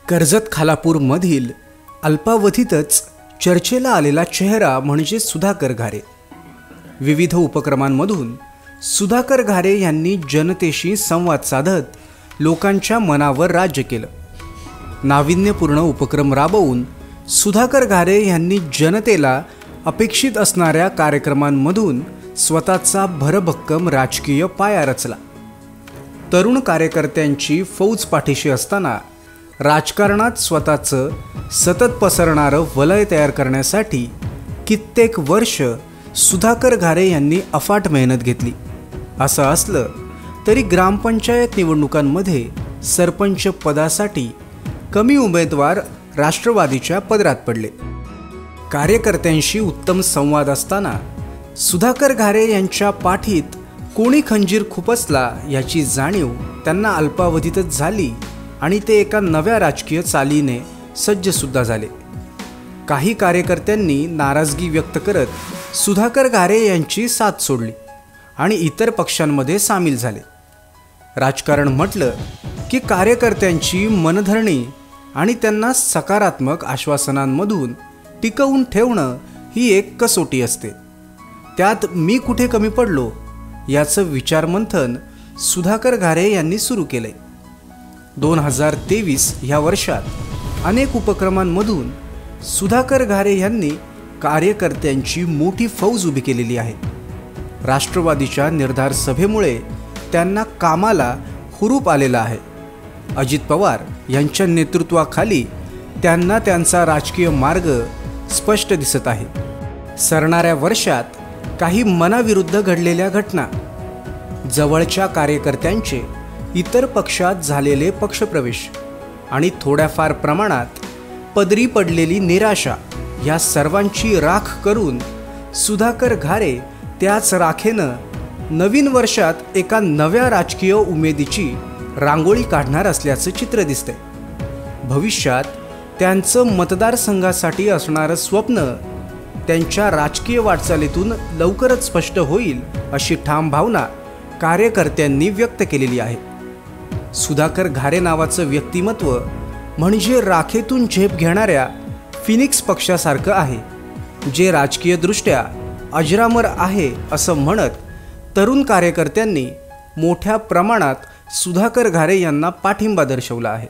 कर्जत खालापूरमधील अल्पावधीतच चर्चेला आलेला चेहरा म्हणजे सुधाकर घारे। विविध उपक्रमांमधून सुधाकर घारे यांनी जनतेशी संवाद साधत लोकांच्या मनावर राज्य केलं। नाविन्यपूर्ण उपक्रम राबवून सुधाकर घारे यांनी जनतेला अपेक्षित असणाऱ्या कार्यक्रमांमधून स्वतःचा भरभक्कम राजकीय पाया रचला। तरुण कार्यकर्त्यांची फौज पाठीशी असताना राजकारणात स्वतःचं सतत पसरणारं वलय तयार करण्यासाठी कित्येक वर्ष सुधाकर घारे यांनी अफाट मेहनत घेतली। असं असलं तरी ग्रामपंचायत निवडणुकांमध्ये सरपंच पदासाठी कमी उमेदवार राष्ट्रवादीच्या पदरात पडले। कार्यकर्त्यांशी उत्तम संवाद असताना सुधाकर घारे यांच्या पाठीत कोणी खंजीर खुपसला याची जाणीव त्यांना अल्पावधीतच झाली आणि ते एका नव्या राजकीय चालीने सज्ज सुद्धा झाले। काही कार्यकर्त्यांनी नाराजगी व्यक्त करत सुधाकर घारे यांची साथ सोडली आणि इतर पक्षांमध्ये सामील झाले। राजकारण म्हटलं की कार्यकर्त्यांची मनधरणी आणि त्यांना सकारात्मक आश्वासनांमधून टिकवून ठेवणं ही एक कसोटी असते। त्यात मी कुठे कमी पडलो याचं विचारमंथन सुधाकर घारे यांनी सुरू केले। 2023 या वर्षात अनेक उपक्रमांमधून सुधाकर घारे यांनी कार्यकर्त्यांची मोठी फौज उभी केलेली आहे। राष्ट्रवादीच्या निर्धार सभेमुळे त्यांना कामाला हुरूप आलेला आहे। अजित पवार यांच्या नेतृत्वाखाली त्यांना त्यांचा राजकीय मार्ग स्पष्ट दिसत आहे। सरणाऱ्या वर्षात काही मनाविरुद्ध घडलेल्या घटना, जवळच्या कार्यकर्त्यांचे इतर पक्षात झालेले पक्षप्रवेश आणि थोड्याफार प्रमाणात पदरी पडलेली निराशा या सर्वांची राख करून सुधाकर घारे त्याच राखेनं नवीन वर्षात एका नव्या राजकीय उमेदीची रांगोळी काढणार असल्याचं चित्र दिसतंय। भविष्यात त्यांचं मतदारसंघासाठी असणारं स्वप्न त्यांच्या राजकीय वाटचालीतून लवकरच स्पष्ट होईल अशी ठाम भावना कार्यकर्त्यांनी व्यक्त केलेली आहे। सुधाकर घारे नावाचं व्यक्तिमत्व म्हणजे राखेतून झेप घेणाऱ्या फिनिक्स पक्षासारखं आहे, जे राजकीयदृष्ट्या अजरामर आहे असं म्हणत तरुण कार्यकर्त्यांनी मोठ्या प्रमाणात सुधाकर घारे यांना पाठिंबा दर्शवला आहे।